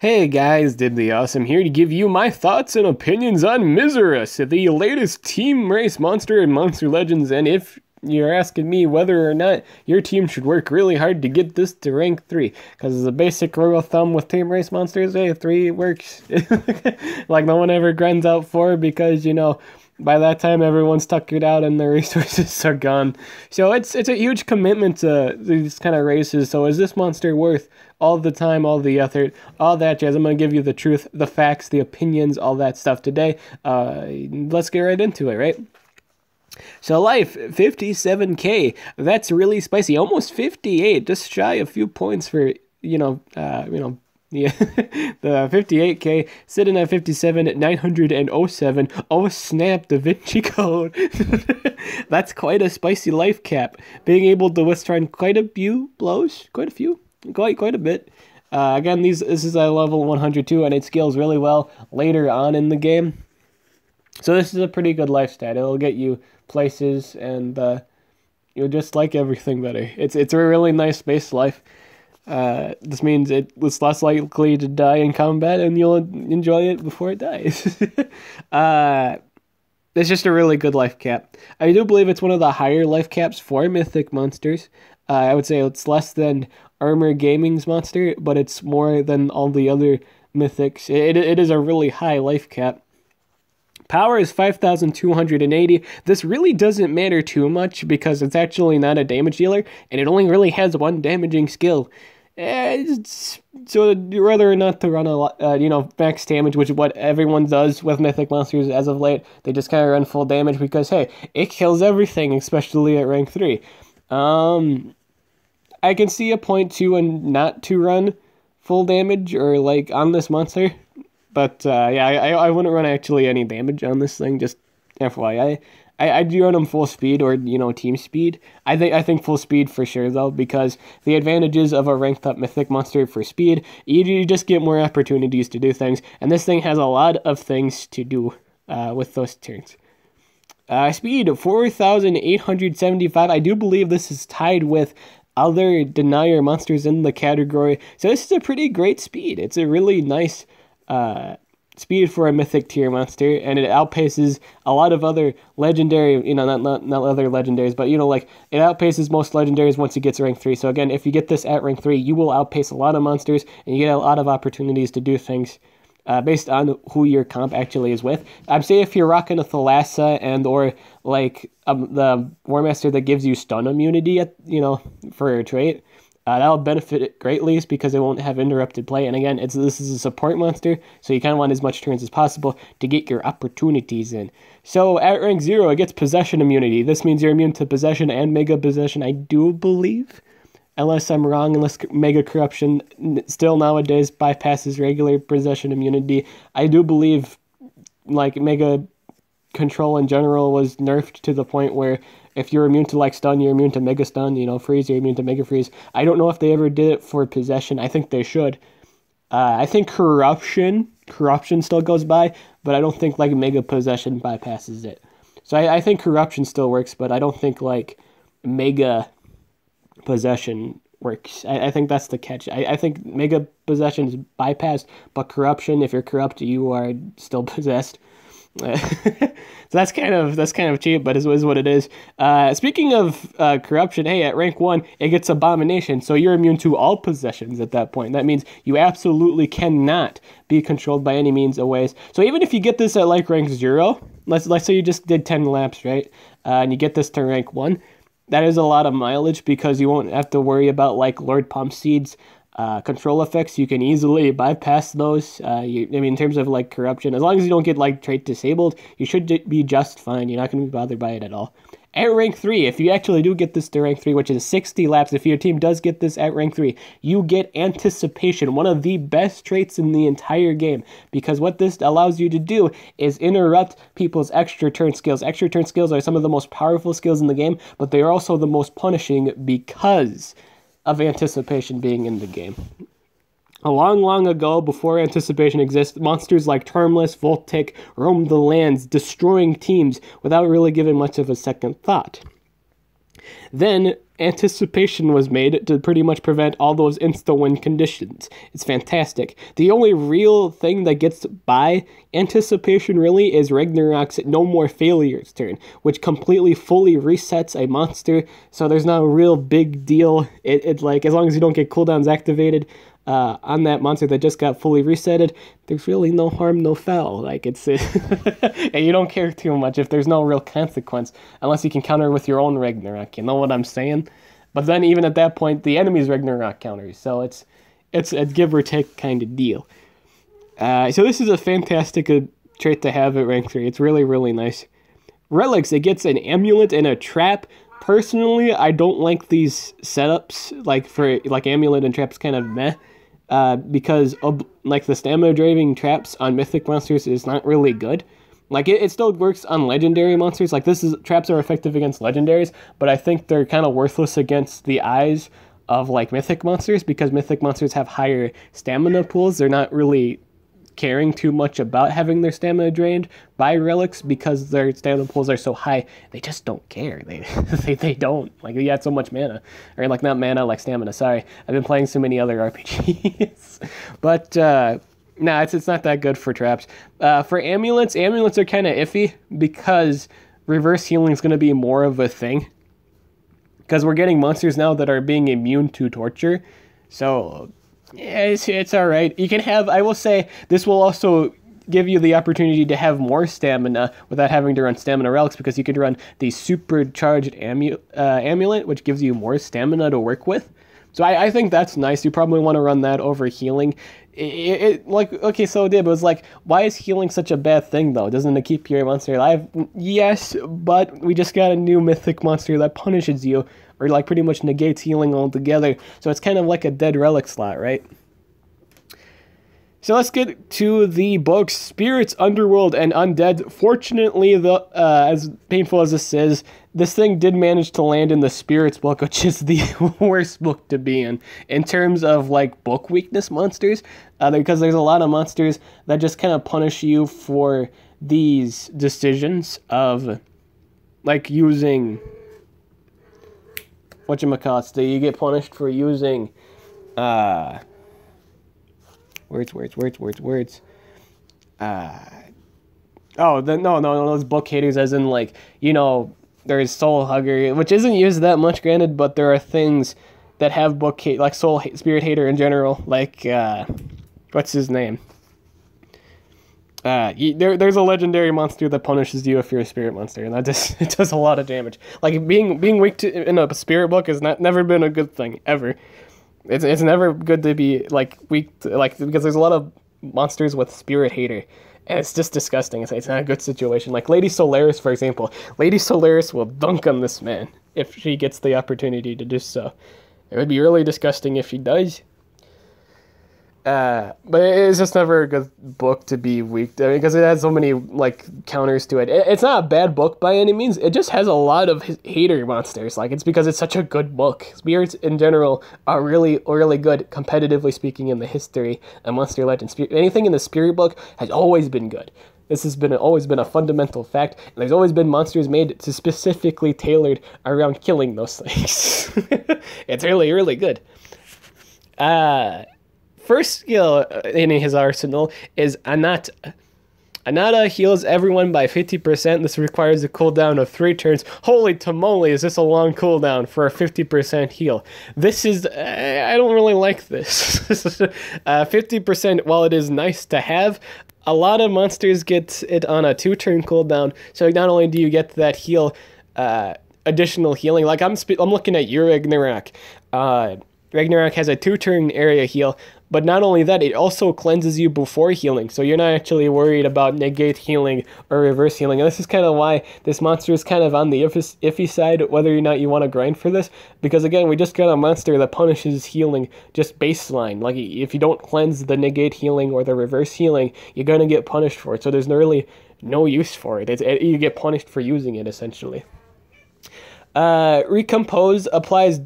Hey guys, Did the Awesome here to give you my thoughts and opinions on Miserus, the latest team race monster in Monster Legends, and if you're asking me whether or not your team should work really hard to get this to rank 3, because the basic rule of thumb with team race monsters, hey, 3 works. Like no one ever grinds out 4 because, you know, by that time everyone's tuckered out and their resources are gone. So it's a huge commitment to these kind of races. So is this monster worth all the time, all the effort, all that jazz? I'm going to give you the truth, the facts, the opinions, all that stuff today. Let's get right into it, right? So life, 57K. That's really spicy. Almost 58, just shy a few points for, yeah, the 58K, sitting at 57 at 907. Oh snap, Da Vinci Code. That's quite a spicy life cap. Being able to withstand quite a few blows, quite a bit. Again, this is a level 102, and it scales really well later on in the game. So this is a pretty good life stat. It'll get you places, and you'll just like everything better. It's a really nice base life. This means it's less likely to die in combat, and you'll enjoy it before it dies. It's just a really good life cap. I do believe it's one of the higher life caps for mythic monsters. I would say it's less than Armor Gaming's monster, but it's more than all the other mythics. It is a really high life cap. Power is 5,280. This really doesn't matter too much because it's actually not a damage dealer, and it only really has one damaging skill. So whether or not to run a lot, max damage, which is what everyone does with mythic monsters as of late, they just kind of run full damage because, hey, it kills everything, especially at rank 3. I can see a point to and not to run full damage or like on this monster. But yeah, I wouldn't run actually any damage on this thing, just FYI. I do run them full speed or, team speed. I think full speed for sure, though, because the advantages of a ranked up mythic monster for speed, you just get more opportunities to do things, and this thing has a lot of things to do with those turns. Speed, 4,875. I do believe this is tied with other denier monsters in the category, so this is a pretty great speed. It's a really nice speed for a mythic tier monster, and it outpaces a lot of other legendary, not other legendaries, but like it outpaces most legendaries once it gets rank 3. So again, if you get this at rank 3, you will outpace a lot of monsters, and you get a lot of opportunities to do things based on who your comp actually is with. I'd say if you're rocking a Thalassa and or like the War Master that gives you stun immunity for a trait, that'll benefit it greatly because it won't have interrupted play. And again, this is a support monster, so you kind of want as much turns as possible to get your opportunities in. So at rank 0, it gets possession immunity. This means you're immune to possession and mega possession, I do believe. Unless I'm wrong, unless mega corruption still nowadays bypasses regular possession immunity. I do believe like mega control in general was nerfed to the point where if you're immune to like stun, you're immune to mega stun, freeze, you're immune to mega freeze. I don't know if they ever did it for possession. I think they should. I think corruption still goes by, but I don't think like mega possession bypasses it. So I think corruption still works, but I don't think like mega possession works. I think that's the catch. I think mega possession is bypassed, but corruption, if you're corrupt, you are still possessed. So that's kind of cheap, but is what it is. Speaking of corruption, hey, at rank 1, it gets abomination, so you're immune to all possessions at that point. That means you absolutely cannot be controlled by any means or ways. So even if you get this at like rank 0, let's say you just did 10 laps, right? And you get this to rank 1, that is a lot of mileage because you won't have to worry about like Lord Pump Seed's control effects. You can easily bypass those. In terms of like corruption, as long as you don't get like trait disabled, you should be just fine. You're not going to be bothered by it at all. At rank 3, if you actually do get this to rank 3, which is 60 laps, if your team does get this at rank 3, you get anticipation, one of the best traits in the entire game, because what this allows you to do is interrupt people's extra turn skills. Extra turn skills are some of the most powerful skills in the game, but they are also the most punishing because of anticipation being in the game. A long ago, before anticipation exists, monsters like Termless, Voltic roamed the lands, destroying teams without really giving much of a second thought. Then Anticipation was made to pretty much prevent all those insta-win conditions. It's fantastic. The only real thing that gets by Anticipation really is Ragnarok's No More Failures turn, which completely fully resets a monster, so there's not a real big deal. It's like, as long as you don't get cooldowns activated on that monster that just got fully resetted, there's really no harm, no foul. Like, it's and you don't care too much if there's no real consequence, unless you can counter with your own Ragnarok. You know what I'm saying? But then even at that point, the enemy's Ragnarok counters, so it's a give or take kind of deal. So this is a fantastic trait to have at rank 3. It's really, really nice. Relics, it gets an amulet and a trap. Personally, I don't like these setups, like amulet and traps kind of meh. Because like the stamina draining traps on mythic monsters is not really good. Like it still works on legendary monsters. Like traps are effective against legendaries, but I think they're kind of worthless against the eyes of like mythic monsters, because mythic monsters have higher stamina pools. They're not really caring too much about having their stamina drained by relics because their stamina pools are so high. They just don't care. They don't. Like, you had so much mana. Or, like, not mana, like stamina. Sorry. I've been playing so many other RPGs. But, nah, it's not that good for traps. For amulets are kind of iffy because reverse healing is going to be more of a thing. Because we're getting monsters now that are being immune to torture. So yeah, it's all right. You can have, I will say, this will also give you the opportunity to have more stamina without having to run stamina relics, because you could run the supercharged amulet, which gives you more stamina to work with. So I think that's nice. You probably want to run that over healing. Okay, so it was like, why is healing such a bad thing, though? Doesn't it keep your monster alive? Yes, but we just got a new mythic monster that punishes you, or like pretty much negates healing altogether. So it's kind of like a dead relic slot, right? So let's get to the books, Spirits, Underworld, and Undead. Fortunately, as painful as this is, this thing did manage to land in the Spirits book, which is the worst book to be in terms of, like, book weakness monsters, because there's a lot of monsters that just kind of punish you for these decisions of, like, using, whatchamacallit, you get punished for using, words. No, those book haters, as in, like, you know, there's Soul Hugger, which isn't used that much, granted, but there are things that have book hate, like Spirit Hater in general, like, what's his name? There's a legendary monster that punishes you if you're a spirit monster, and it does a lot of damage. Like, being weak in a spirit book has never been a good thing, ever. It's never good to be, like, weak, because there's a lot of monsters with Spirit Hater, and it's just disgusting. It's not a good situation. Like Lady Solaris, for example. Lady Solaris will dunk on this man if she gets the opportunity to do so. It would be really disgusting if she does. But it's just never a good book to be weak, because it has so many, like, counters to it. It's not a bad book by any means. It just has a lot of hater monsters. Like, it's because it's such a good book. Spirits in general are really, really good, competitively speaking, in the history of Monster Legends. Anything in the Spirit book has always been good. This has always been a fundamental fact, and there's always been monsters made to specifically tailored around killing those things. It's really, really good. First skill in his arsenal is Anata. Anata heals everyone by 50%. This requires a cooldown of 3 turns. Holy tamale, is this a long cooldown for a 50% heal? This is... I don't really like this. 50%, while it is nice to have, a lot of monsters get it on a 2-turn cooldown. So not only do you get that heal, additional healing. Like, I'm looking at your Ragnarok. Ragnarok has a 2-turn area heal, but not only that, it also cleanses you before healing, so you're not actually worried about negate healing or reverse healing. And this is kind of why this monster is kind of on the iffy side, whether or not you want to grind for this, because again, we just got a monster that punishes healing just baseline. Like, if you don't cleanse the negate healing or the reverse healing, you're going to get punished for it, so there's really no use for it. You get punished for using it, essentially. Recompose applies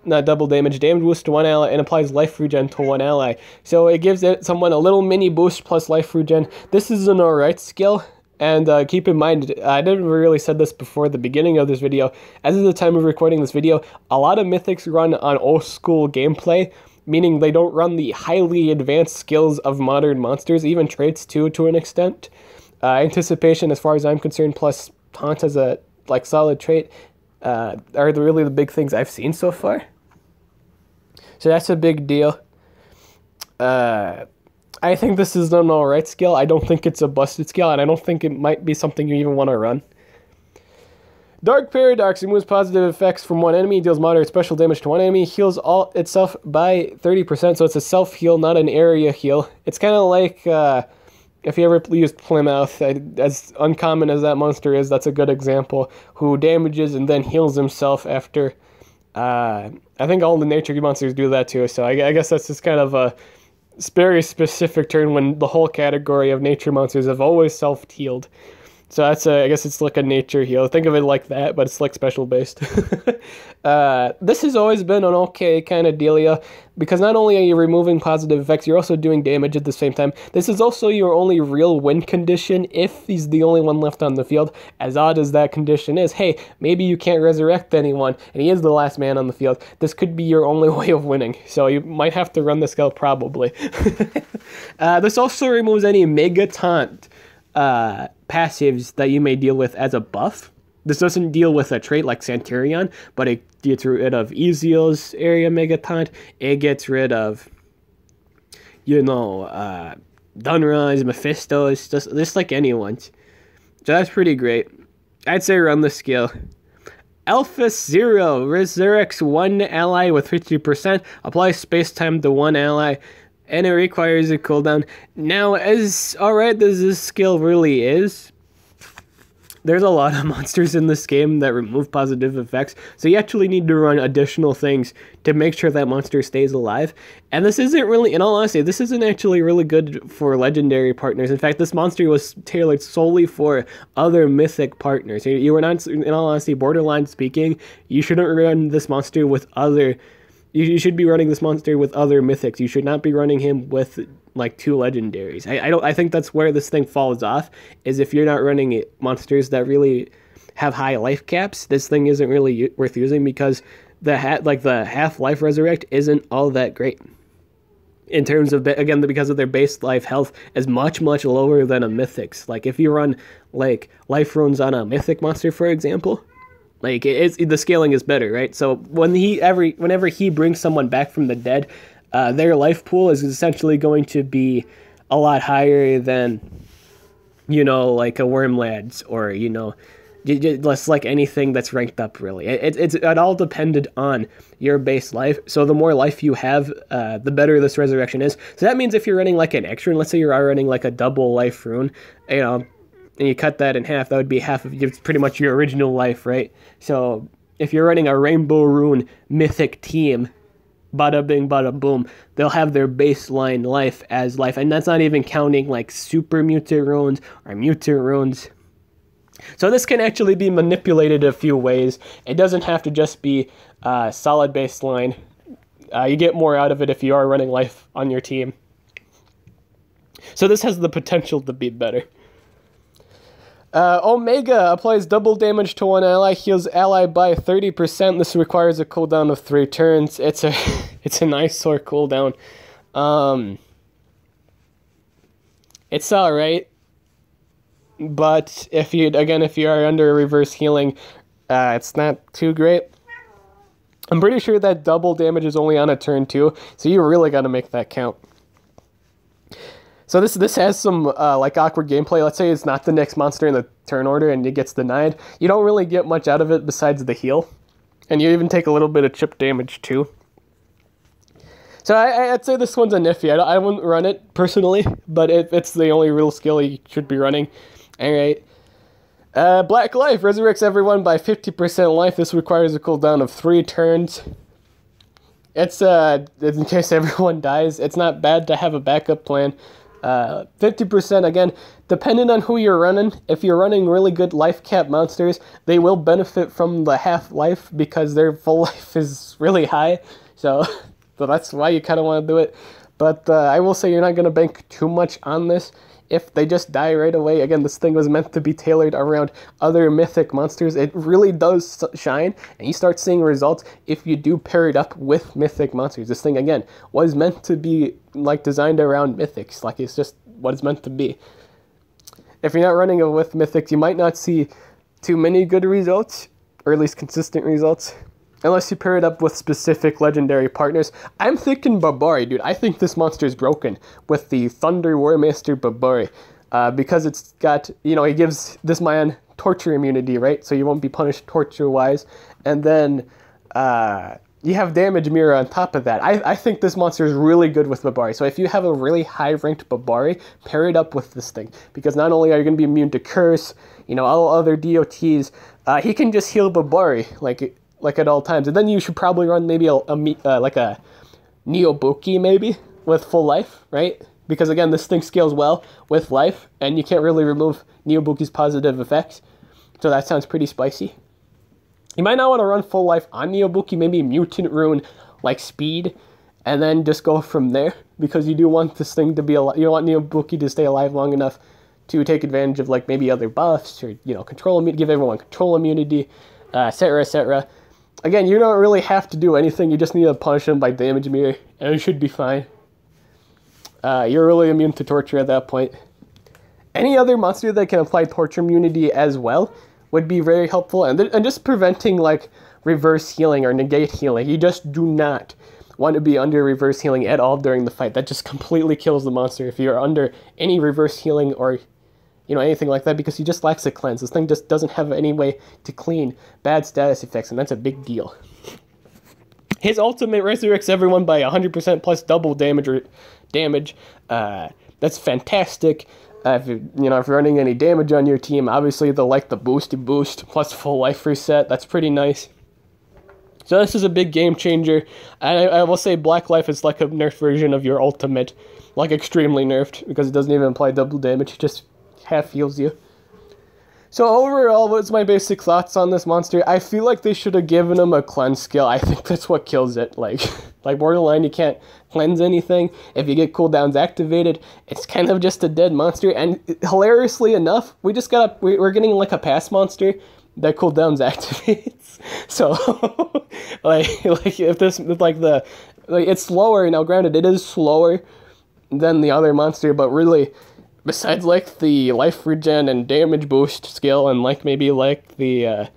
not double damage boost to one ally and applies life regen to one ally. So it gives someone a little mini boost plus life regen. This is an alright skill. And keep in mind, I didn't really said this before the beginning of this video. As of the time of recording this video, a lot of mythics run on old school gameplay, meaning they don't run the highly advanced skills of modern monsters, even traits too, to an extent. Anticipation, as far as I'm concerned, plus taunt as a solid trait, are really the big things I've seen so far. So that's a big deal. I think this is an alright skill. I don't think it's a busted skill, and I don't think it might be something you even want to run. Dark Paradox removes positive effects from one enemy, deals moderate special damage to one enemy, heals all itself by 30%, so it's a self-heal, not an area heal. It's kind of like, if you ever used Plymouth, as uncommon as that monster is, that's a good example, who damages and then heals himself after. I think all the nature monsters do that too, so I guess that's just kind of a very specific turn when the whole category of nature monsters have always self-healed. So that's I guess it's like a nature heal. Think of it like that, but it's like special based. This has always been an okay kind of dealio, because not only are you removing positive effects, you're also doing damage at the same time. This is also your only real win condition if he's the only one left on the field. As odd as that condition is, hey, maybe you can't resurrect anyone, and he is the last man on the field. This could be your only way of winning, so you might have to run this skill probably. This also removes any Mega Taunt passives that you may deal with as a buff. This doesn't deal with a trait like Centurion, but it gets rid of Ezeal's area Mega Taunt. It gets rid of, Dunra's, Mephisto's, just like anyone's. So that's pretty great. I'd say run the skill. Alpha Zero resurrects one ally with 50%, applies space-time to one ally, and it requires a cooldown. Now, as alright as this skill really is, there's a lot of monsters in this game that remove positive effects, so you actually need to run additional things to make sure that monster stays alive. And this isn't really, in all honesty, this isn't actually really good for legendary partners. In fact, this monster was tailored solely for other mythic partners. You were not, in all honesty, borderline speaking, you shouldn't run this monster with other... You should be running this monster with other mythics. You should not be running him with like two legendaries. I think that's where this thing falls off, is if you're not running monsters that really have high life caps, this thing isn't really worth using, because the half-life resurrect isn't all that great. In terms of, again, because of their base life health is much lower than a mythic's. Like if you run like life runes on a mythic monster, for example, like the scaling is better, right? So whenever he brings someone back from the dead, their life pool is essentially going to be a lot higher than, like a Wormlad's or, less like anything that's ranked up, really. It all depended on your base life. So the more life you have, the better this resurrection is. So that means if you're running like an extra rune, let's say you're running like a double life rune, and you cut that in half, that would be half of pretty much your original life, right? So if you're running a Rainbow Rune mythic team, bada bing, bada boom, they'll have their baseline life as life. And that's not even counting like super mutant runes or mutant runes. So this can actually be manipulated a few ways. It doesn't have to just be solid baseline. You get more out of it if you are running life on your team. So this has the potential to be better. Omega applies double damage to one ally, heals ally by 30%. This requires a cooldown of 3 turns. It's an eyesore cooldown. It's alright, but if you are under reverse healing, it's not too great. I'm pretty sure that double damage is only on a turn too, so you really got to make that count. So this has some like awkward gameplay. Let's say it's not the next monster in the turn order and it gets denied. You don't really get much out of it besides the heal, and you even take a little bit of chip damage too. So I'd say this one's a iffy. I wouldn't run it personally, but it's the only real skill you should be running. All right. Black Life resurrects everyone by 50% life. This requires a cooldown of 3 turns. It's in case everyone dies. It's not bad to have a backup plan. 50%, again, depending on who you're running. If you're running really good life cap monsters, they will benefit from the half-life because their full life is really high. So that's why you kind of want to do it. But I will say you're not going to bank too much on this. If they just die right away, again, this thing was meant to be tailored around other mythic monsters. It really does shine, and you start seeing results if you do pair it up with mythic monsters. This thing, again, was meant to be like designed around mythics. Like, it's just what it's meant to be. If you're not running it with mythics, you might not see too many good results, or at least consistent results, unless you pair it up with specific legendary partners. I'm thinking Babari, dude. I think this monster is broken with the Thunder Warmaster Babari. Because it's got, you know, it gives this man torture immunity, right? So you won't be punished torture-wise. And then you have damage mirror on top of that. I think this monster is really good with Babari. So if you have a really high-ranked Babari, pair it up with this thing. Because not only are you going to be immune to Curse, you know, all other DOTs, he can just heal Babari, like at all times. And then you should probably run maybe like a Neobuki maybe with full life, right? Because again, this thing scales well with life, and you can't really remove Neobuki's positive effects. So that sounds pretty spicy. You might not want to run full life on Neobuki, maybe Mutant Rune like speed, and then just go from there, because you do want this thing to be alive. You don't want Neobuki to stay alive long enough to take advantage of like maybe other buffs, or, you know, control immunity, give everyone control immunity, etc., etc. Again, you don't really have to do anything. You just need to punish them by damage mirror, and it should be fine. You're really immune to torture at that point. Any other monster that can apply torture immunity as well would be very helpful. And just preventing like reverse healing or negate healing. You just do not want to be under reverse healing at all during the fight. That just completely kills the monster if you're under any reverse healing or, you know, anything like that, because he just lacks a cleanse. This thing just doesn't have any way to clean bad status effects, and that's a big deal. His ultimate resurrects everyone by 100% plus double damage. That's fantastic. If you're running any damage on your team, obviously they'll like the boosty boost plus full life reset. That's pretty nice. So this is a big game changer. I will say Black Life is like a nerfed version of your ultimate, like extremely nerfed, because it doesn't even apply double damage. It just half heals you. So overall, what's my basic thoughts on this monster? I feel like they should have given him a cleanse skill. I think that's what kills it. Like Borderline, you can't cleanse anything. If you get cooldowns activated, it's kind of just a dead monster. And hilariously enough, we're getting like a pass monster that cooldowns activates. So like if this it's slower now. Granted, it is slower than the other monster, but really, besides like the life regen and damage boost skill, and like maybe like the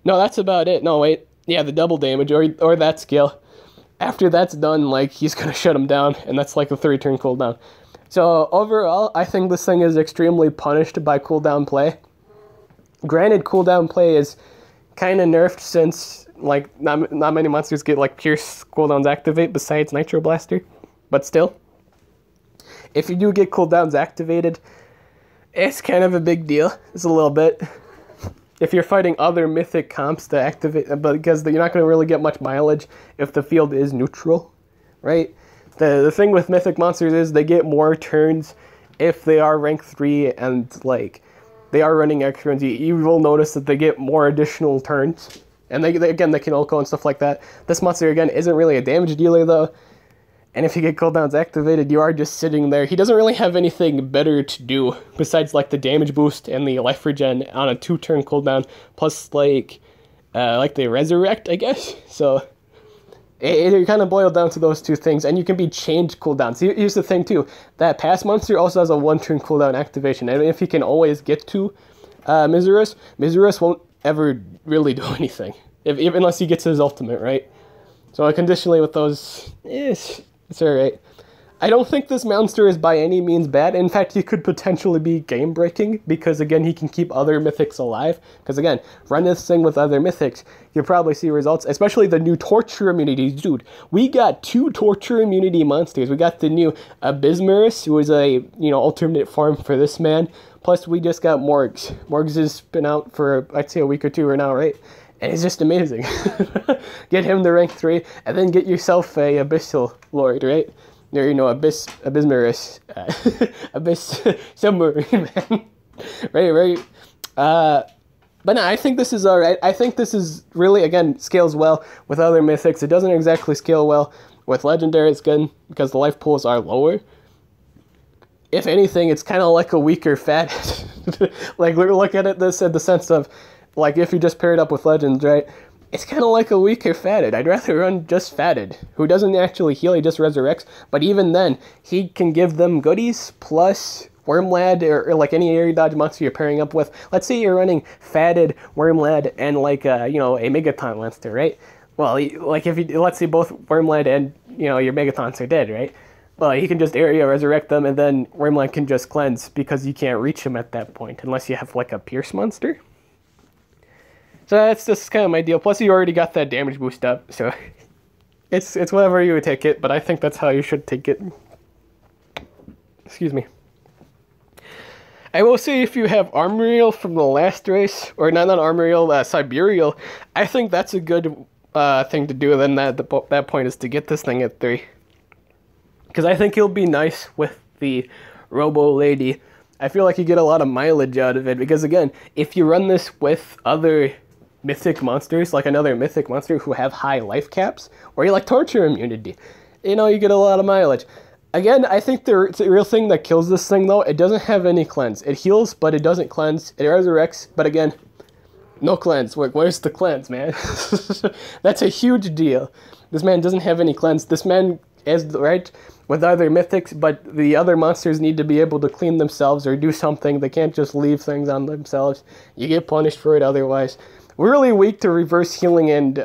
no, that's about it. No, wait, yeah, the double damage or that skill. After that's done, like, he's gonna shut him down, and that's like a 3-turn cooldown. So overall, I think this thing is extremely punished by cooldown play. Granted, cooldown play is kind of nerfed, since like not many monsters get like Pierce cooldowns activate besides Nitro Blaster, but still, if you do get cooldowns activated, it's kind of a big deal. It's a little bit. If you're fighting other mythic comps to activate, but because you're not going to really get much mileage if the field is neutral, right? The thing with mythic monsters is they get more turns if they are rank 3 and like they are running extra runs. You will notice that they get more additional turns, and they can Ulco and stuff like that. This monster again isn't really a damage dealer though. And if you get cooldowns activated, you are just sitting there. He doesn't really have anything better to do besides like the damage boost and the life regen on a 2-turn cooldown, plus like the resurrect, I guess. So it kind of boiled down to those two things, and you can be changed cooldowns. Here's the thing too: that pass monster also has a 1-turn cooldown activation, and if he can always get to Miserus won't ever really do anything unless he gets his ultimate, right? So conditionally with those, it's alright. I don't think this monster is by any means bad. In fact, he could potentially be game-breaking, because again, he can keep other mythics alive. Because again, run this thing with other mythics, you'll probably see results, especially the new torture immunities. Dude, we got 2 torture immunity monsters. We got the new Miserus, who is a, alternate form for this man. Plus, we just got Morgs. Morgs has been out for, I'd say, a week or 2 right now, right? And it's just amazing. Get him to rank 3, and then get yourself a Abyssal Lord, right? Or, Miserus. Abyss Submarine Man. Right. But no, I think this is alright. I think this is really, again, scales well with other mythics. It doesn't exactly scale well With Legendary, it's good because the life pools are lower. If anything, it's kind of like a weaker Fatted. Like, look at it this in the sense of, like, if you just pair it up with Legends, right? It's kind of like a weaker Fatted. I'd rather run just Fatted, who doesn't actually heal, he just resurrects. But even then, he can give them goodies, plus Wormlad, or like any area dodge monster you're pairing up with. Let's say you're running Fatted, Wormlad, and like, a Megaton monster, right? Well, like if you, let's say both Wormlad and, your Megatons are dead, right? Well, you can just area resurrect them, and then Wormlad can just cleanse, because you can't reach him at that point, unless you have like a Pierce monster. So that's just kind of my deal. Plus, you already got that damage boost up, so it's whatever you would take it, but I think that's how you should take it. Excuse me. I will say, if you have Armorial from the last race, or not Armorial, Siberial, I think that's a good thing to do. Then that point is to get this thing at 3. Because I think he'll be nice with the Robo Lady. I feel like you get a lot of mileage out of it, because again, if you run this with other mythic monsters, like another mythic monster who have high life caps, or you like torture immunity, you get a lot of mileage. Again, I think the real thing that kills this thing, though, it doesn't have any cleanse. It heals, but it doesn't cleanse. It resurrects, but again, no cleanse. Where's the cleanse, man? That's a huge deal. This man doesn't have any cleanse. This man is, right, with other mythics, but the other monsters need to be able to clean themselves or do something. They can't just leave things on themselves. You get punished for it otherwise. We're really weak to reverse healing and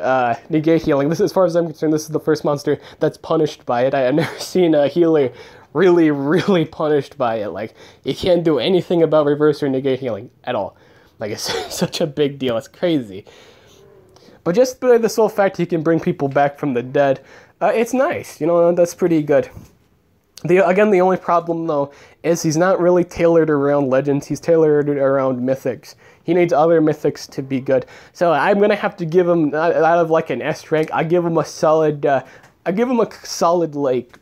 negate healing. This, as far as I'm concerned, this is the first monster that's punished by it. I have never seen a healer really, really punished by it. Like, you can't do anything about reverse or negate healing at all. Like, it's such a big deal. It's crazy. But just by the sole fact he can bring people back from the dead, it's nice. That's pretty good. Again, the only problem, though, is he's not really tailored around Legends. He's tailored around Mythics. He needs other Mythics to be good. So I'm going to have to give him, out of like an S rank, I give him a solid, like,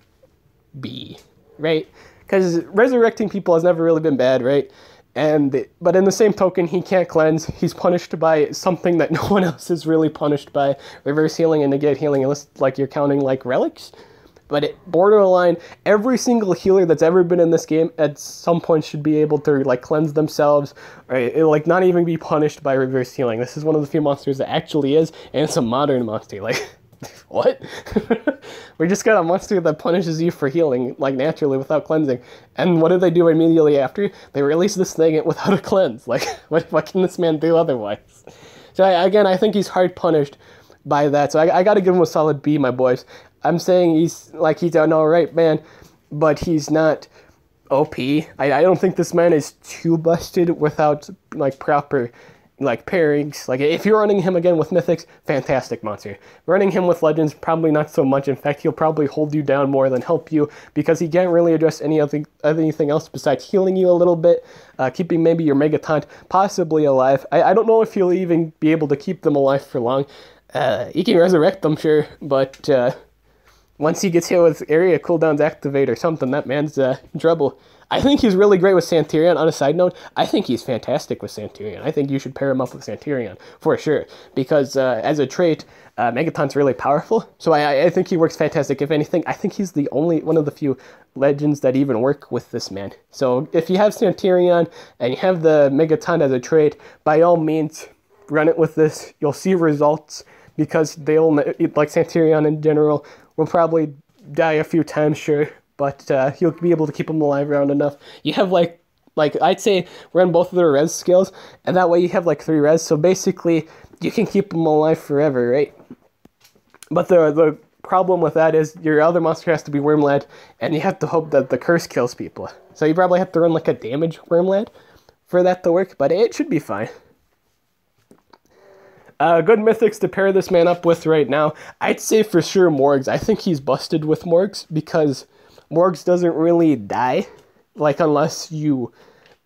B, right? Because resurrecting people has never really been bad, right? But in the same token, he can't cleanse. He's punished by something that no one else is really punished by. Reverse healing and negate healing, unless like you're counting like relics. But borderline, every single healer that's ever been in this game at some point should be able to like cleanse themselves, or like not even be punished by reverse healing. This is one of the few monsters that actually is, and it's a modern monster. Like, what? We just got a monster that punishes you for healing, like naturally, without cleansing. And what do they do immediately after? They release this thing without a cleanse. Like, what can this man do otherwise? So again, I think he's hard punished by that. So I got to give him a solid B, my boys. I'm saying he's an alright man, but he's not OP. I don't think this man is too busted without like proper like pairings. Like, if you're running him again with Mythics, fantastic monster. Running him with Legends, probably not so much. In fact, he'll probably hold you down more than help you, because he can't really address anything else besides healing you a little bit, keeping maybe your Megaton possibly alive. I don't know if he'll even be able to keep them alive for long. He can resurrect them, sure, but once he gets hit with area cooldowns activate or something, that man's in trouble. I think he's really great with Santirion. On a side note, I think he's fantastic with Santirion. I think you should pair him up with Santirion, for sure. Because as a trait, Megaton's really powerful. So I think he works fantastic. If anything, I think he's one of the few Legends that even work with this man. So if you have Santirion and you have the Megaton as a trait, by all means, run it with this. You'll see results, because they'll, like Santirion in general, will probably die a few times, sure, but he'll be able to keep them alive around enough. You have like I'd say run both of their res skills, and that way you have like 3 res, so basically you can keep them alive forever, right? But the problem with that is your other monster has to be Wormlad, and you have to hope that the curse kills people. So you probably have to run like a damage Wormlad for that to work, but it should be fine. Good Mythics to pair this man up with right now. I'd say for sure Morgs. I think he's busted with Morgs, because Morgs doesn't really die, like, unless you,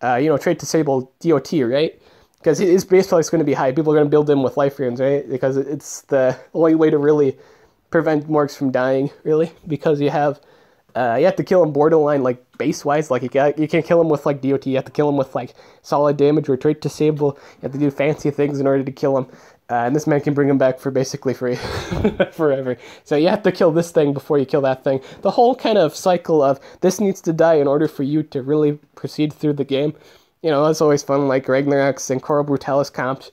trait disable DOT, right? Because his base value is going to be high. People are going to build him with life runes, right? Because it's the only way to really prevent Morgs from dying, really. Because you have to kill him borderline, like, base-wise. Like, you can't kill him with, like, DOT. You have to kill him with, like, solid damage or trait disable. You have to do fancy things in order to kill him. And this man can bring him back for basically free forever. So you have to kill this thing before you kill that thing. The whole kind of cycle of this needs to die in order for you to really proceed through the game. You know, it's always fun, like Ragnarok's and Coral Brutalis comps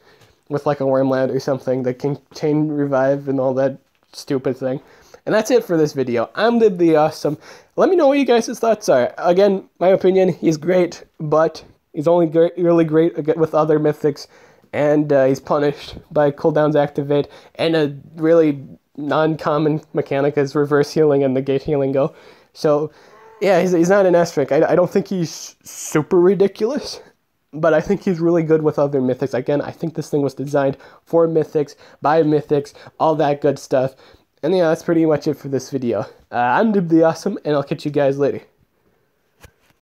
with like a Wormland or something that can chain revive and all that stupid thing. And that's it for this video. I'm the Awesome. Let me know what you guys' thoughts are. Again, my opinion, he's great, but he's only really great with other mythics. And he's punished by cooldowns activate, and a really non-common mechanic is reverse healing and negate healing go. So, yeah, he's not an S-rank. I don't think he's super ridiculous, but I think he's really good with other mythics. Again, I think this thing was designed for mythics, by mythics, all that good stuff. And yeah, that's pretty much it for this video. I'm the Awesome, and I'll catch you guys later.